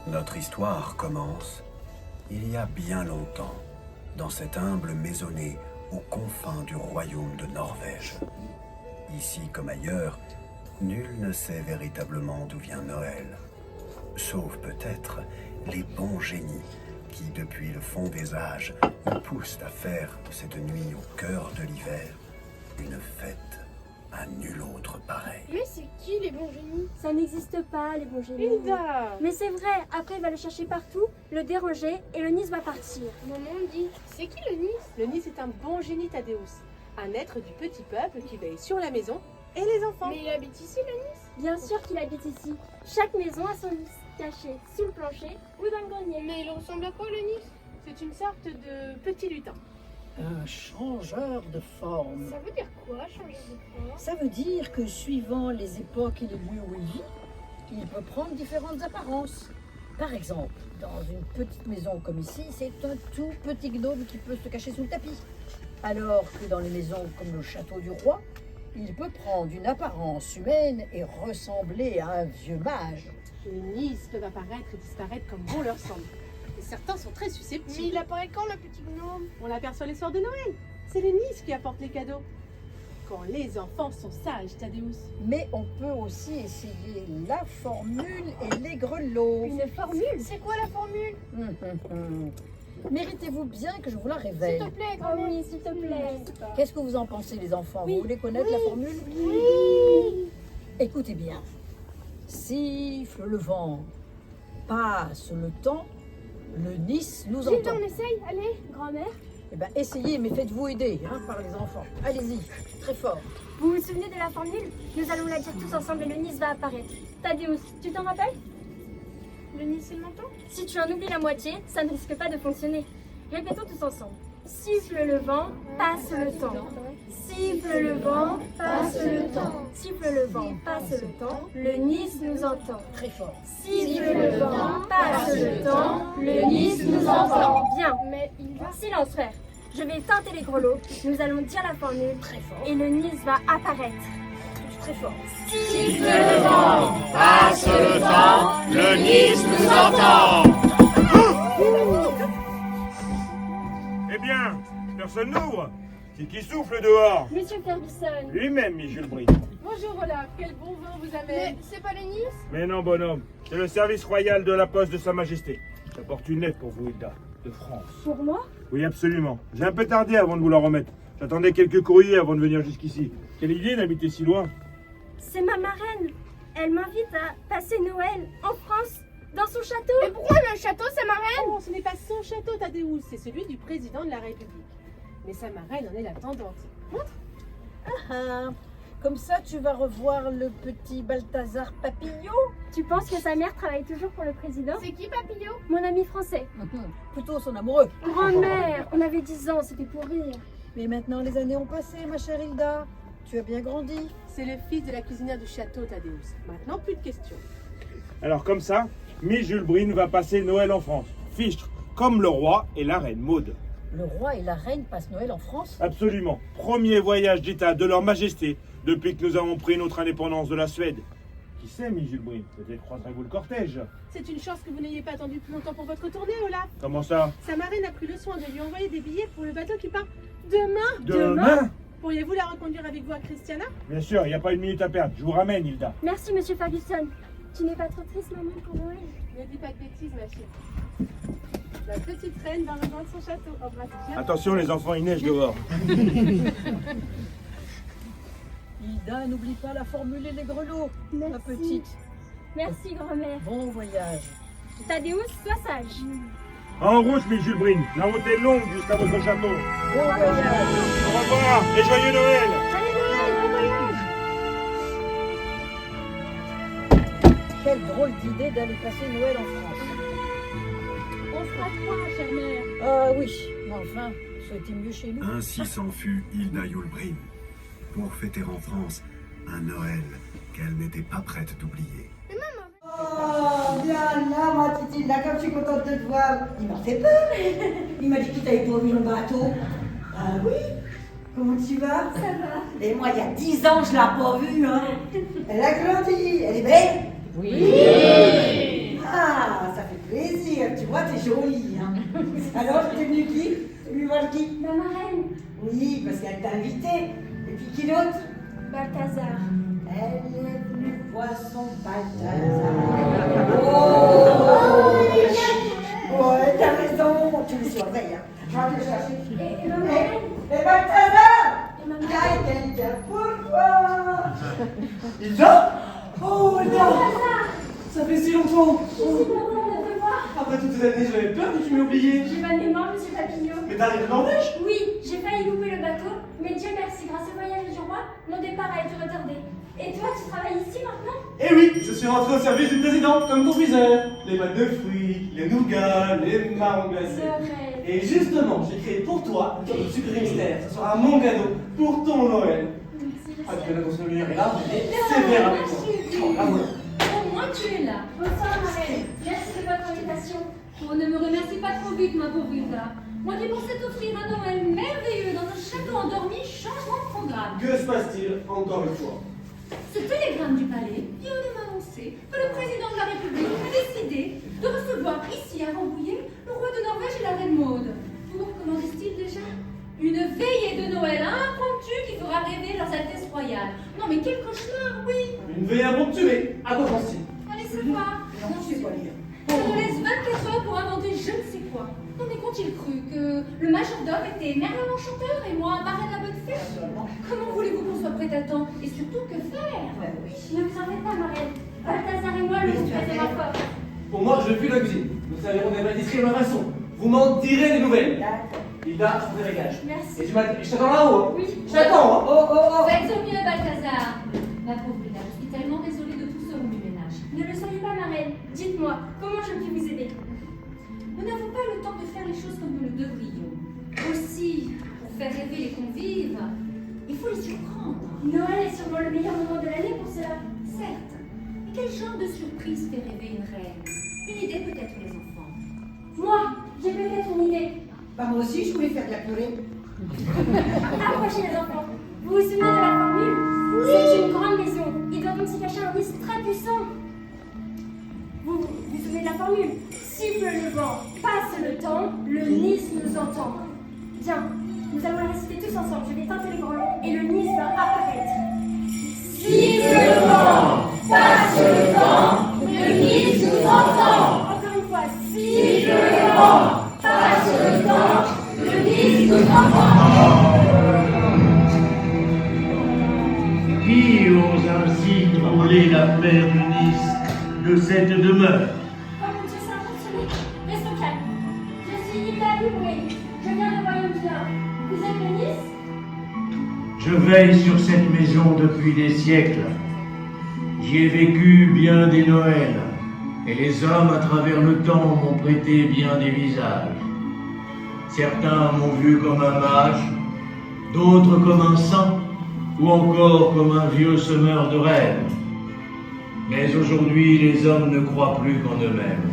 Notre histoire commence il y a bien longtemps, dans cette humble maisonnée aux confins du royaume de Norvège. Ici comme ailleurs, nul ne sait véritablement d'où vient Noël, sauf peut-être les bons génies qui, depuis le fond des âges, nous poussent à faire de cette nuit au cœur de l'hiver une fête à nul autre pareil. Mais c'est qui les bons génies? Ça n'existe pas, les bons génies. Hilda! Mais c'est vrai, après il va le chercher partout, le déranger et le Nice va partir. Maman me dit, c'est qui le Nice? Le Nice est un bon génie Tadeusz, un être du petit peuple qui veille sur la maison et les enfants. Mais il habite ici le Nice? Bien sûr qu'il habite ici. Chaque maison a son Nice, caché sous le plancher ou dans le grenier. Mais il ressemble à quoi le Nice? C'est une sorte de petit lutin. Un changeur de forme. Ça veut dire quoi, changer de forme? Ça veut dire que suivant les époques et les lieux où il vit, il peut prendre différentes apparences. Par exemple, dans une petite maison comme ici, c'est un tout petit gnome qui peut se cacher sous le tapis. Alors que dans les maisons comme le château du roi, il peut prendre une apparence humaine et ressembler à un vieux mage. Les Nice peuvent apparaître et disparaître comme bon leur semble. Et certains sont très Mais susceptibles. il apparaît quand le petit gnome? On l'aperçoit les soirs de Noël. C'est le Nice qui apporte les cadeaux. Quand les enfants sont sages, Tadeusz. Mais on peut aussi essayer la formule et les grelots. Une formule? C'est quoi la formule? Méritez-vous bien que je vous la S'il révèle. te plaît, Oh grand-mère. oui, s'il te plaît. Qu'est-ce que vous en pensez, les enfants? Vous voulez connaître la formule? Oui. Écoutez bien. Siffle le vent, passe le temps, le Nice nous Hilda, entend. on essaye, allez. Grand-mère, Eh bien, essayez, mais faites-vous aider par les enfants. Allez-y, très fort. vous vous souvenez de la formule? Nous allons la dire tous ensemble et le Nice va apparaître. Tadeusz, tu t'en rappelles? Le Nice, il m'entend? Si tu en oublies la moitié, ça ne risque pas de fonctionner. Répétons tous ensemble. Siffle le vent, passe le temps. Siffle le vent, passe le temps. Siffle le vent, passe le temps. Le Nice nous entend. Très fort. Siffle le vent, passe le temps. Le Nice nous entend. Bien. Mais il va. Silence, frère. Je vais teinter les grelots. Nous allons dire la formule. Très fort. Et le Nice va apparaître. Très fort. Siffle le vent, Passe le temps, le Nice nous entend. Eh bien, personne n'ouvre. C'est qui souffle dehors? Monsieur Ferguson. Lui-même, Michel Brie. Bonjour Olaf, quel bon vent vous Mais amène. c'est pas le Nice? Mais non, bonhomme. C'est le service royal de la poste de Sa Majesté. J'apporte une lettre pour vous, Hilda, de France. Pour moi? Oui, absolument. J'ai un peu tardé avant de vous la remettre. J'attendais quelques courriers avant de venir jusqu'ici. Quelle idée d'habiter si loin. C'est ma marraine. Elle m'invite à passer Noël en France, dans son château. Et pourquoi le château, c'est ma reine? Oh, ce n'est pas son château Tadeusz, c'est celui du président de la République. Mais sa marraine en est l'intendante. Ah, comme ça, tu vas revoir le petit Balthazar Papillon. Tu penses que sa mère travaille toujours pour le président? C'est qui Papillon? Mon ami français. Plutôt son amoureux. Grand-mère, on avait 10 ans, c'était pour rire. Mais maintenant, les années ont passé, ma chère Hilda. Tu as bien grandi. C'est le fils de la cuisinière du château Tadeusz. Maintenant, plus de questions. Alors comme ça, Jules Brine va passer Noël en France. Fichtre, comme le roi et la reine Maud. Le roi et la reine passent Noël en France. Absolument. Premier voyage d'État de leur Majesté depuis que nous avons pris notre indépendance de la Suède. Qui sait, Jules Brine? Peut-être croiserez-vous le cortège. C'est une chance que vous n'ayez pas attendu plus longtemps pour votre tournée, Olaf. Comment ça? Sa marraine a pris le soin de lui envoyer des billets pour le bateau qui part demain. Demain? Pourriez-vous la reconduire avec vous à Christiana? Bien sûr, il n'y a pas une minute à perdre. Je vous ramène, Hilda. Merci, monsieur Ferguson. Tu n'es pas trop triste, maman, pour Noël? Ne dis pas de bêtises, ma chérie. La petite reine va rejoindre son château. Embrasse bien. Attention, les enfants, il neige dehors. Hilda, n'oublie pas la formule et les grelots, ma Merci. petite. Merci, grand-mère. Bon voyage. Tadeusz, sois sage. En route, Jules Brine. La route est longue jusqu'à votre château. Bon voyage. Au revoir et joyeux Noël. Quelle drôle d'idée d'aller passer Noël en France. On fera trois, chère mère. Ah oui, mais enfin, ça a été mieux chez nous. Ainsi s'en fut Hilda Yulbrine pour fêter en France un Noël qu'elle n'était pas prête d'oublier. Oh, bien là, ma petite, là, comme je suis contente de te voir. Il m'a fait peur. Il m'a dit qu'il t'avait pas vu le bateau. Ah oui. Comment tu vas? Ça va. Et moi, il y a 10 ans, je l'ai pas vue, Elle a grandi. Elle est belle? Oui. Ah, ça fait jolie, hein. Alors, t'es venu qui? T'es venu voir qui? Ma marraine, Oui, parce qu'elle t'a invité. Et puis qui d'autre? Balthazar. Elle est venue voir son Balthazar. Oh, ouais, t'as raison. Tu me surveilles, hein. Je vais te chercher. Et ma marraine? Et Balthazar! Et ma Il y marraine? a quelqu'un pour toi. Hilda? Oh, Hilda! Balthazar! Ça fait si longtemps! Je suis contente de te voir. Après toutes ces années, j'avais peur que tu m'aies oublié. J'ai pas de mémoire, monsieur Papillon. Mais t'arrives de Norvège? Oui, j'ai failli louper le bateau, mais Dieu merci, grâce au voyage du roi, mon départ a été retardé. Et toi, tu travailles ici maintenant? Eh oui, je suis rentré au service du président, comme confiseur. Les pâtes de fruits, les nougats, les marrons glacés. C'est vrai. Et justement, j'ai créé pour toi une sorte de sucre mystère. Ce sera mon cadeau pour ton Noël. Merci, Ah, tu monsieur. veux la consommation est là, elle est sévère avec toi. Oh, la voilà. Au moins tu es là. Bonsoir, marraine. Merci de votre invitation. Oh, ne me remercie pas trop vite, ma pauvre Hilda. Moi qui pensais t'offrir un Noël merveilleux dans un château endormi, changement de programme. Que se passe-t-il encore une fois? Ce télégramme du palais vient de m'annoncer que le président de la République a décidé de recevoir ici à Rambouillet le roi de Norvège et la reine Maud. Pour, comment disent-ils déjà? Une veillée de Noël impromptue qui fera rêver leurs altesses royales. Non mais quel cauchemar, oui! Une veillée impromptue, mais à quoi pense-t-il? Allez savoir. Non, je sais pas lire. Ça nous laisse 24 heures pour inventer je ne sais quoi. Non mais qu'ont-ils cru? Que le majordome était Merlin l'Enchanteur et moi Marraine la Bonne Fée? Comment voulez-vous qu'on soit prêt à temps? Et surtout, que faire? Ne vous en faites pas, marraine. Balthazar et moi, nous Oui, vous tout à faisons fait. fort. Pour moi, je fuis la cuisine. Nous servirons des pâtisseries à ma façon. Vous m'en direz des nouvelles. Hilda, je vous dégage. Merci. Et je t'attends là-haut. Hein. Oui. Je t'attends. Hein. Oh. Faites au mieux, Balthazar. Ma pauvre Hilda, je suis tellement désolée de tout ce remue-ménage. Ne le soyez pas, marraine. Dites-moi, comment je puis vous aider? Nous n'avons pas le temps de faire les choses comme nous le devrions. Aussi, pour faire rêver les convives, il faut les surprendre. Noël est sûrement le meilleur moment de l'année pour cela. Certes, mais quel genre de surprise fait rêver une reine? Une idée peut-être pour les enfants. Moi, j'ai peut-être une idée. Bah, moi aussi, je voulais faire de la purée. Approchez les enfants. Vous vous souvenez de la formule? C'est une grande maison. Il doit donc s'y cacher un Nice très puissant. Vous vous souvenez de la formule? Siffle le vent, passe le temps, le Nice nous entend. Bien, nous allons la réciter tous ensemble. Je vais tenter les grelons et le Nice va apparaître. Siffle le vent, passe le temps, le Nice nous entend. Encore une fois, siffle le vent, passe le temps, le Nice nous entend. Qui ose ainsi troubler la paix du Nice de cette demeure? Oh mon Dieu, c'est importuné. Restons calmes. Je suis Hilda Dubreuil. Je viens du royaume du Nord. Vous êtes de Nice? Je veille sur cette maison depuis des siècles. J'y ai vécu bien des Noëls, et les hommes à travers le temps m'ont prêté bien des visages. Certains m'ont vu comme un mage, d'autres comme un saint, ou encore comme un vieux semeur de rêves. Mais aujourd'hui, les hommes ne croient plus qu'en eux-mêmes,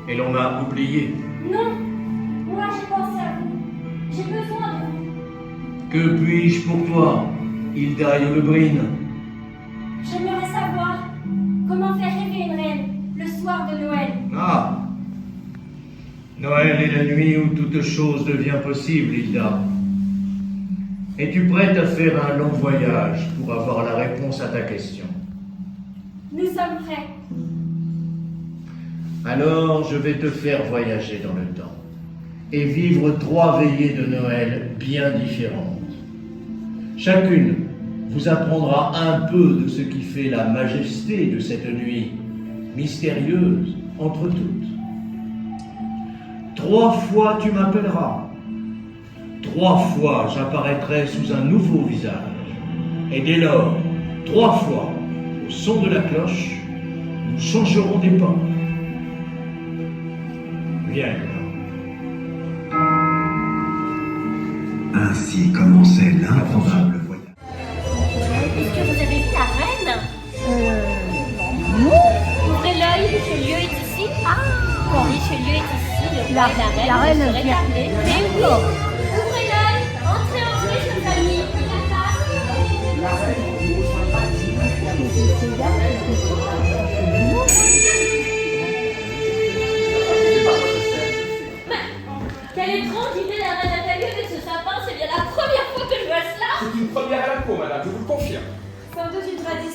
et l'on m'a oublié. Non. Moi, j'ai pensé à vous. J'ai besoin de vous. Que puis-je pour toi, Hilda Yolebrin? J'aimerais savoir comment faire rêver une reine le soir de Noël. Ah! Noël est la nuit où toute chose devient possible, Hilda. Es-tu prête à faire un long voyage pour avoir la réponse à ta question? Nous sommes prêts. Alors, je vais te faire voyager dans le temps et vivre 3 veillées de Noël bien différentes. Chacune vous apprendra un peu de ce qui fait la majesté de cette nuit mystérieuse entre toutes. 3 fois tu m'appelleras. 3 fois j'apparaîtrai sous un nouveau visage. Et dès lors, 3 fois, au son de la cloche, nous changerons d'époque. Viens. Ainsi commençait l'improbable voyage. Est-ce que vous avez vu la reine? Non. Ouvrez l'œil, Richelieu est ici. Ah, Richelieu est ici, le roi et La la reine reine ne seraient vient. tardés. Mais oui. Ouvrez l'œil, entrez, jeune famille.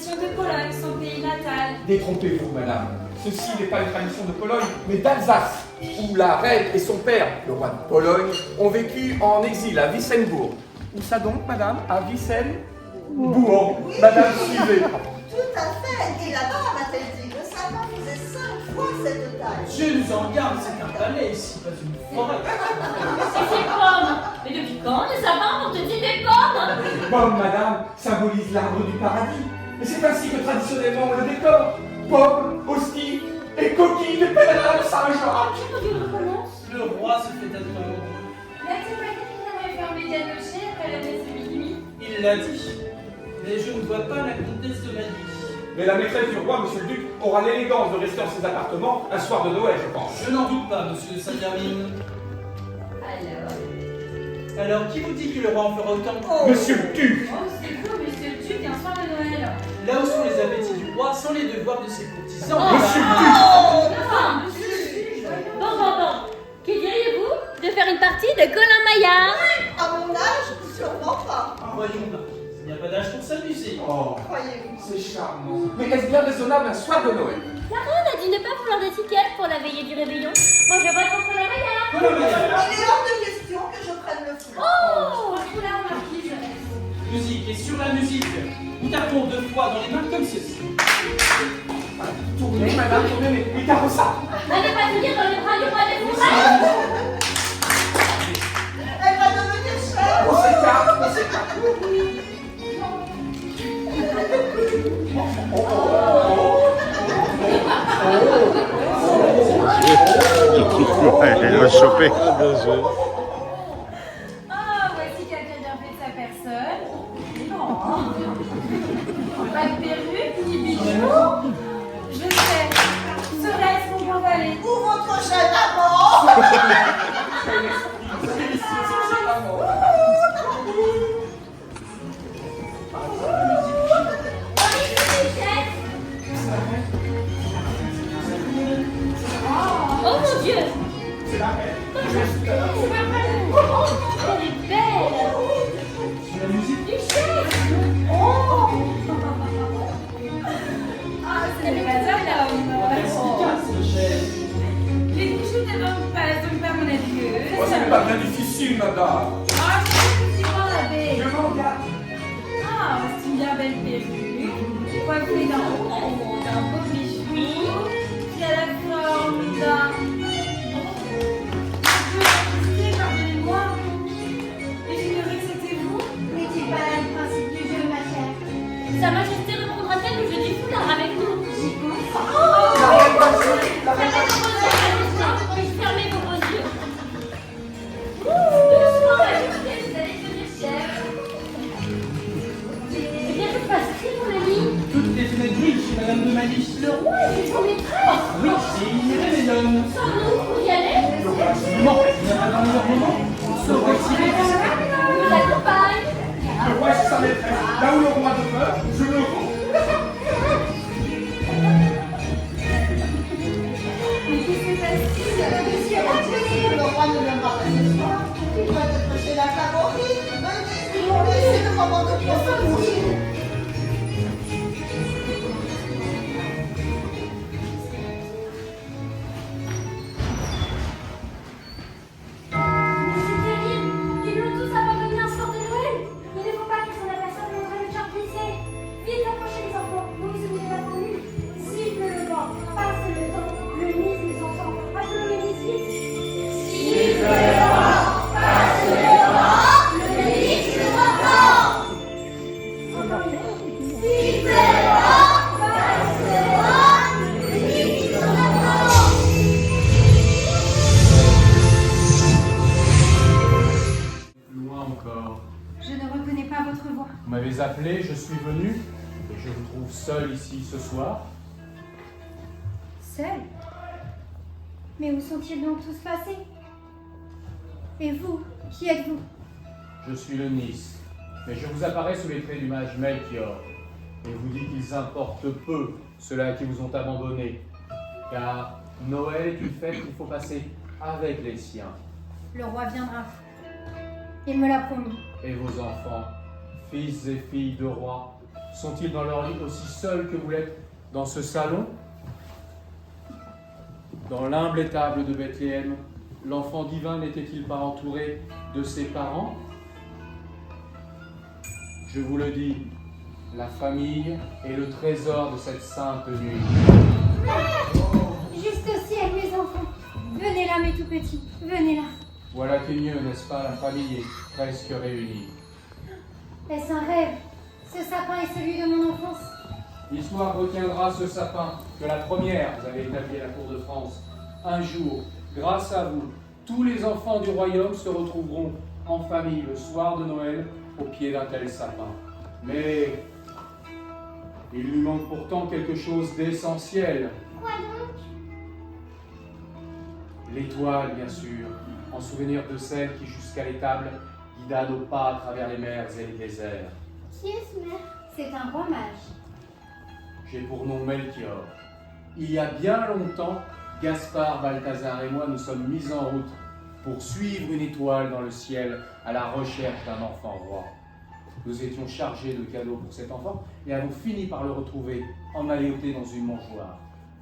tradition de Pologne, son pays natal. Détrompez-vous, madame. Ceci n'est pas une tradition de Pologne, mais d'Alsace, où la reine et son père, le roi de Pologne, ont vécu en exil à Wissembourg. Où ça donc, madame? À Wissembourg. Oui. Madame, suivez. Tout à fait. Et là-bas, m'a-t-elle dit, le sapin faisait 5 fois cette taille. Dieu nous en garde, c'est un palais ici, pas une forêt. C'est des pommes. Mais depuis quand le sapin porte-t-il des pommes? Les pommes, madame, symbolisent l'arbre du paradis. Et c'est ainsi que traditionnellement on le décore. Pommes, hosties et coquilles de pèlerins de Saint-Jacques. Le roi se fait attendre. N'a-t-il pas dit qu'il aimerait faire médiane loger après la messe de minuit? Il l'a dit. Mais je ne vois pas la comtesse de Malby. Mais la maîtresse du roi, monsieur le duc, aura l'élégance de rester dans ses appartements un soir de Noël, je pense. Je n'en doute pas, monsieur de Saint-Hermine. Alors, qui vous dit que le roi en fera autant? Monsieur le duc! Oh, c'est fou, monsieur le duc, un soir de Noël. Là où sont les appétits du roi, sont les devoirs de ses courtisans. Monsieur le duc! Enfin, monsieur le duc. Bon. Que diriez-vous de faire une partie de Colin Maillard? À mon âge, sûrement pas. Voyons, marquise, il n'y a pas d'âge pour s'amuser. Oh, Croyez-vous? c'est charmant. Mais est-ce bien raisonnable un soir de Noël? La reine a dit ne pas vouloir d'étiquette pour la veillée du réveillon. Moi, je vote pour Colin Maillard. Il est hors de question que je prenne le foulard. Oh, foulard, marquise. Musique, et sur la musique, nous tapons 2 fois dans les mains comme ceci. Tournez, madame, tournez les carrossards. N'allez pas finir dans les bras du roi des fourrés. Elle va devenir chère. On s'écarte, on s'écarte. Elle va choper. Ah, voici quelqu'un bien fait de sa personne. Non. Pas de perruque ni bijoux. Je sais. Serait-ce mon bon valet? Ou votre jeune amant. Oh mon Dieu! C'est la reine. Oh, elle est belle! Sur la musique, Duchesse! Oh! Ah, c'est le efficace, le chef. Les bijoux ne manquent pas, donc pas mon adieu. Oh, ce n'est pas bien difficile, madame. Ah, je suis pas l'abbé. Je m'en garde. Ah, c'est une bien belle perruque, coiffée d'un beau bijou, qui a la forme d'un... Pardonnez-moi, mais j'ignorais que c'était vous. N'est-il pas là le principe du jeu, ma chère? Sa Majesté répondra-t-elle le jeu du foulard avec nous? J'y pense. Puis fermez vos beaux yeux. Doucement, Majesté, vous allez devenir chère. Eh bien, que se passe-t-il, mon ami? Toutes les fenêtres brillent chez Madame de Malby. Le roi est son maîtresse. Oui, et il irait les hommes. Sans nous, pour y aller? Absolument, il n'y a pas dans leur moment. Se retirer. On vous accompagne. Je vois chez sa maîtresse. Là où le roi demeure, je me rends. Mais qu'est-ce que c'est? Le roi ne viendra pas ce soir. Il doit être chez la favorite. Venez, c'est le moment de profiter. Mais c'est terrible. Ils l'ont tous abandonné un soir de Noël. Il ne faut pas qu'ils s'en aperçoivent et montrent le cœur brisé. Vite, approchez les enfants. Vous vous souvenez de la formule? Siffle le vent, passe le temps, le nid des enfants. Appelons les messieurs. Siffle le vent, passe le temps, le nid des enfants. Siffle le vent, passe le temps, le nid des enfants. Loin encore. Je ne reconnais pas votre voix. Vous m'avez appelé, je suis venu, et je vous trouve seul ici ce soir. Seul? Mais où sont-ils donc tous passés? Et vous, qui êtes-vous? Je suis le Nice, mais je vous apparais sous les traits du mage Melchior, et vous dis qu'ils importent peu ceux-là qui vous ont abandonné, car Noël est une fête qu'il faut passer avec les siens. Le roi viendra. Il me l'a promis. Et vos enfants, fils et filles de rois, Sont-ils dans leur lit aussi seuls que vous l'êtes dans ce salon? Dans l'humble étable de Bethléem, l'enfant divin n'était-il pas entouré de ses parents? Je vous le dis, la famille est le trésor de cette sainte nuit. Juste au ciel, mes enfants. Venez là, mes tout petits. Venez là. Voilà qui est mieux, n'est-ce pas? La famille est presque réunie. Est-ce un rêve? Ce sapin est celui de mon enfance. L'histoire retiendra ce sapin que la première vous avez établi à la cour de France. Un jour, grâce à vous, tous les enfants du royaume se retrouveront en famille le soir de Noël au pied d'un tel sapin. Mais il lui manque pourtant quelque chose d'essentiel. Quoi donc? L'étoile, bien sûr, en souvenir de celle qui, jusqu'à l'étable, guida nos pas à travers les mers et les déserts. Qui est ce maire? C'est un roi mage. J'ai pour nom Melchior. Il y a bien longtemps, Gaspard, Balthazar et moi nous sommes mis en route pour suivre une étoile dans le ciel à la recherche d'un enfant roi. Nous étions chargés de cadeaux pour cet enfant et avons fini par le retrouver emmailloté dans une mangeoire.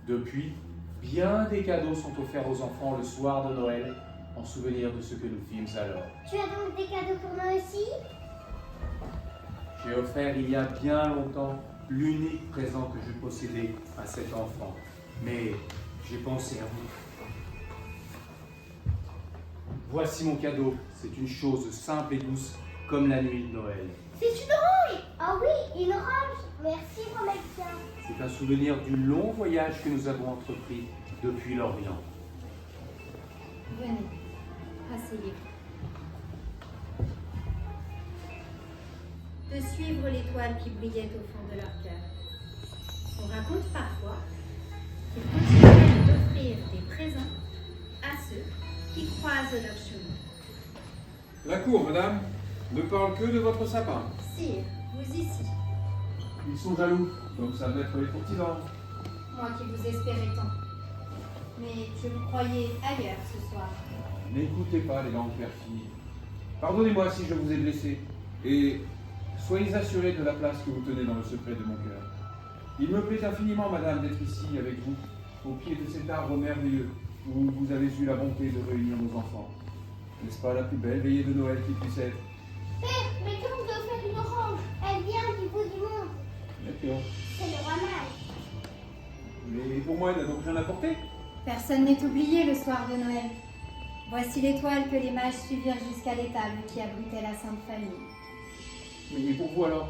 Depuis, bien des cadeaux sont offerts aux enfants le soir de Noël en souvenir de ce que nous fîmes alors. Tu as donc des cadeaux pour moi aussi? J'ai offert il y a bien longtemps l'unique présent que je possédais à cet enfant. Mais j'ai pensé à vous. Voici mon cadeau. C'est une chose simple et douce comme la nuit de Noël. C'est une orange! Ah oui, une orange! Merci, roi Melchior. C'est un souvenir du long voyage que nous avons entrepris depuis l'Orient. Venez, asseyez-vous. De suivre l'étoile qui brillait au fond de leur cœur. On raconte parfois qu'ils continuaient d'offrir des présents à ceux qui croisent leur chemin. La cour, madame, ne parle que de votre sapin. Sire, vous ici, Ils sont jaloux, donc ça doit être les courtisans. moi qui vous espérais tant. Mais je vous croyais ailleurs ce soir. N'écoutez pas les langues perfides. Pardonnez-moi si je vous ai blessé, et soyez assurés de la place que vous tenez dans le secret de mon cœur. Il me plaît infiniment, madame, d'être ici avec vous, au pied de cet arbre merveilleux, où vous avez eu la bonté de réunir nos enfants. N'est-ce pas la plus belle veillée de Noël qui puisse être? Père, mais que vous offrez une orange? Elle vient du bout du monde. D'accord. C'est le roi mage. Mais pour moi, elle n'a donc rien apporté. Personne n'est oublié le soir de Noël. Voici l'étoile que les mages suivirent jusqu'à l'étable qui abritait la Sainte Famille. Mais pour vous alors?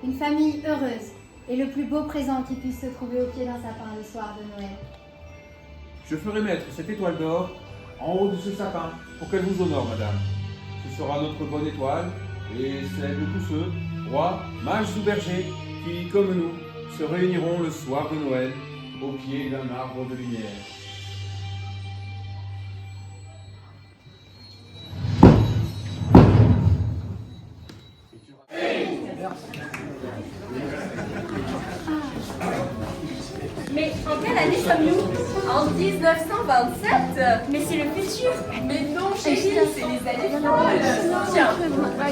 Une famille heureuse et le plus beau présent qui puisse se trouver au pied d'un sapin le soir de Noël. Je ferai mettre cette étoile d'or en haut de ce sapin pour qu'elle vous honore, madame. Ce sera notre bonne étoile et celle de tous ceux, rois, mages ou bergers, qui, comme nous, se réuniront le soir de Noël au pied d'un arbre de lumière. Mais en quelle année sommes-nous? En 1927. Mais c'est le futur. Mais non, chérie, c'est les années folles. Tiens,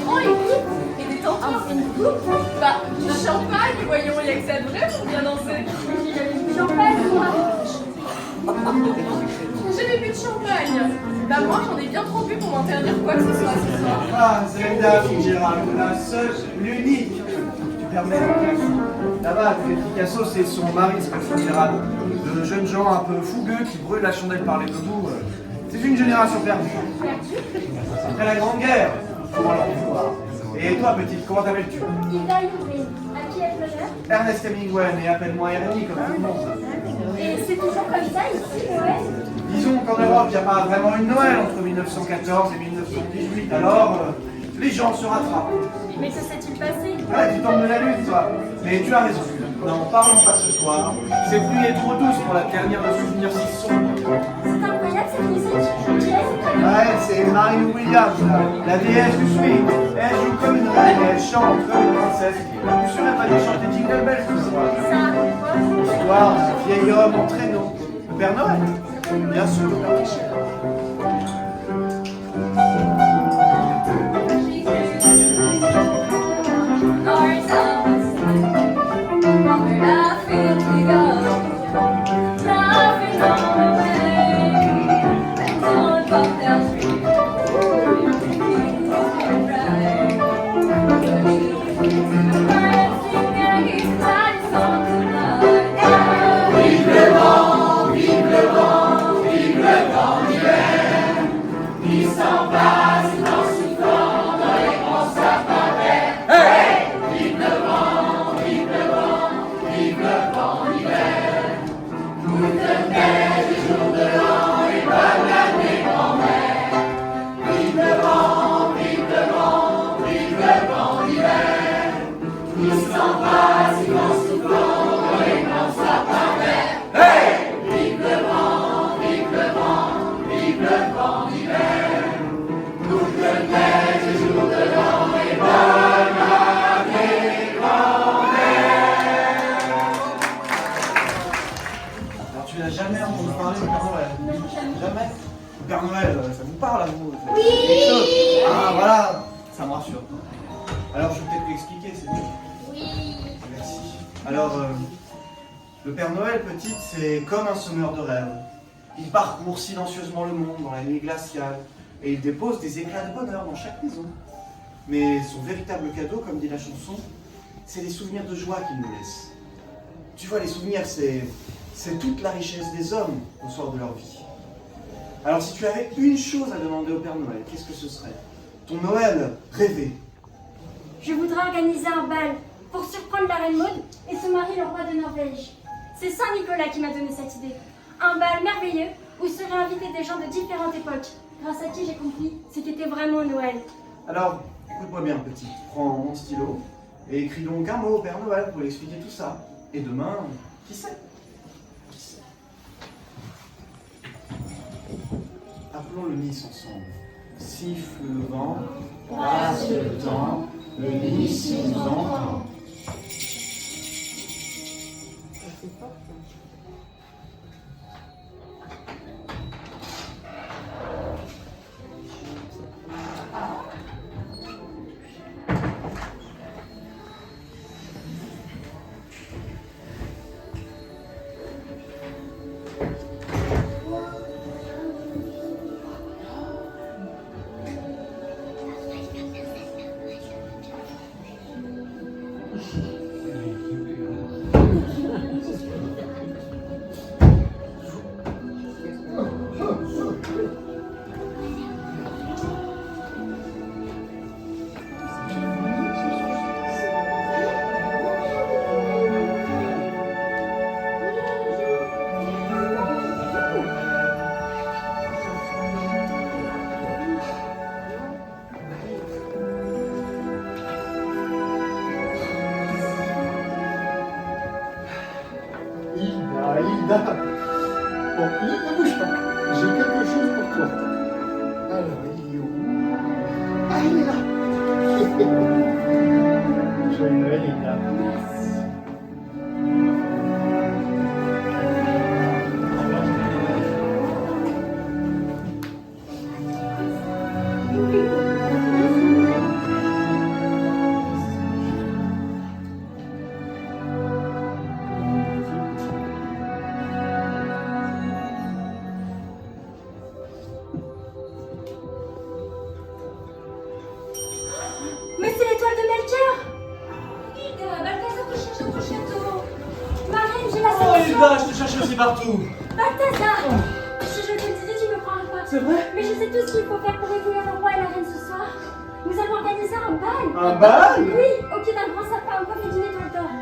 prends une coupe et détends-toi. Une coupe? Bah, du champagne, voyons, il y a que ça de vrai pour bien danser. Du champagne, moi. J'ai jamais bu de champagne. Bah moi, j'en ai bien trop bu pour m'interdire quoi que ce soit ce soir. Ah, Zelda Fitzgerald, la seule, l'unique. Tu permets. Là-bas, Picasso, c'est son mari, c'est Fitzgerald. De jeunes gens un peu fougueux qui brûlent la chandelle par les deux bouts. C'est une génération perdue. Après la Grande Guerre, comment leur voir. Et toi, petite, comment t'appelles-tu? Hilda Youvrin. À qui est l'honneur? Ernest Hemingway, et appelle-moi Ernie comme tout le monde. Et c'est toujours comme ça ici, Noël? Disons qu'en Europe, il n'y a pas vraiment une Noël entre 1914 et 1918, alors les gens se rattrapent. Mais que s'est-il passé? Ouais, tu tombes de la lune, toi. Mais tu as raison. N'en parlons pas ce soir. Cette nuit est trop douce pour la ternir de souvenirs si sombres. C'est incroyable cette musique. On dirait c'est Ouais, c'est Marilyn Williams, la déesse du swing. Elle joue comme une reine et elle chante comme une princesse. Tu serais pas de chanter Jingle Bells ce soir? ça raconte quoi? L'histoire d'un vieil homme en traîneau. Le Père Noël. Bien sûr, le Père Michel. Ours, temps d'hiver, toute neige et jour de l'an et bonne année, grand-mère. Alors tu n'as jamais entendu parler du Père Noël? Jamais? Le Père Noël, ça vous parle à vous? Oui. Ah voilà, ça me rassure. Alors je vais peut-être lui expliquer, c'est mieux. Oui. Merci. Alors, le Père Noël, petite, c'est comme un semeur de rêves. Il parcourt silencieusement le monde dans la nuit glaciale et il dépose des éclats de bonheur dans chaque maison. Mais son véritable cadeau, comme dit la chanson, c'est les souvenirs de joie qu'il nous laisse. Tu vois, les souvenirs, c'est toute la richesse des hommes au soir de leur vie. Alors, si tu avais une chose à demander au Père Noël, qu'est-ce que ce serait? Ton Noël rêvé. Je voudrais organiser un bal pour surprendre la reine Maud et se marier le roi de Norvège. C'est Saint Nicolas qui m'a donné cette idée. Un bal merveilleux où seraient invités des gens de différentes époques, grâce à qui j'ai compris ce qu'était vraiment Noël. Alors, écoute-moi bien, petit. Prends mon stylo et écris donc un mot au Père Noël pour lui expliquer tout ça. Et demain, qui sait? Qui sait? Appelons le Nice ensemble. Siffle le vent, passe le temps, le Nice nous entend. Hilda. Bon, ne bouge pas. J'ai quelque chose pour toi. Alors, il est où? Ah, il est là. Joyeux Noël, Hilda. Mais c'est l'étoile de Melchior! Hilda, Balthazar te cherche dans ton château. Ma reine, j'ai la Oh solution! Hilda, je te cherche aussi partout. Balthazar! Si je te le disais, tu me croirais pas. C'est vrai? Mais je sais tout ce qu'il faut faire pour réjouir le roi et la reine ce soir. Nous allons organiser un bal. Un bal? Oui, au pied d'un grand sapin coiffé d'une étoile d'or.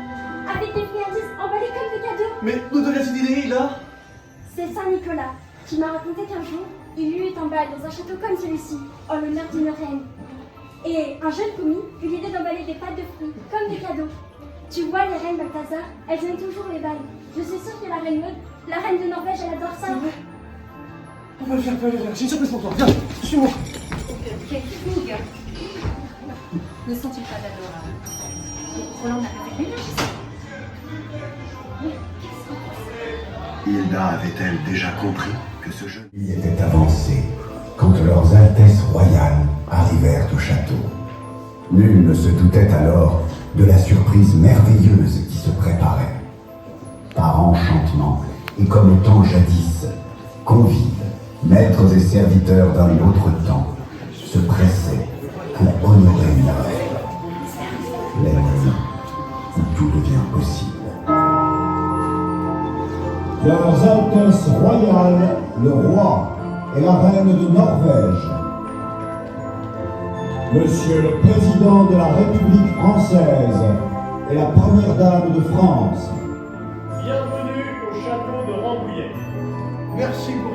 Avec des friandises emballées comme des cadeaux. Mais d'où te vient cette idée, Hilda? C'est Saint Nicolas qui m'a raconté qu'un jour, il y eut un bal dans un château comme celui-ci, en l'honneur d'une reine. Et un jeune commis eut l'idée d'emballer des pâtes de fruits, comme des cadeaux. Tu vois, les reines Balthazar, elles aiment toujours les balles. Je suis sûre que la reine Maud, la reine de Norvège, elle adore ça. On va le faire, j'ai une surprise pour toi. Viens, suis-moi. Quelle fougue. Ne sont-ils pas adorables? Roland n'a pas fait le ménage ici. Mais qu'est-ce qu'on passe? Hilda avait-elle déjà compris que ce jeu y était avancé quand leurs altesses royales arrivèrent au château? Nul ne se doutait alors de la surprise merveilleuse qui se préparait. Par enchantement, et comme au temps jadis, convives, maîtres et serviteurs d'un autre temps, se pressaient pour honorer Noël. La nuit où tout devient possible. Leurs Altesses royales, le roi et la reine de Norvège, Monsieur le Président de la République française et la Première Dame de France. Bienvenue au château de Rambouillet. Merci pour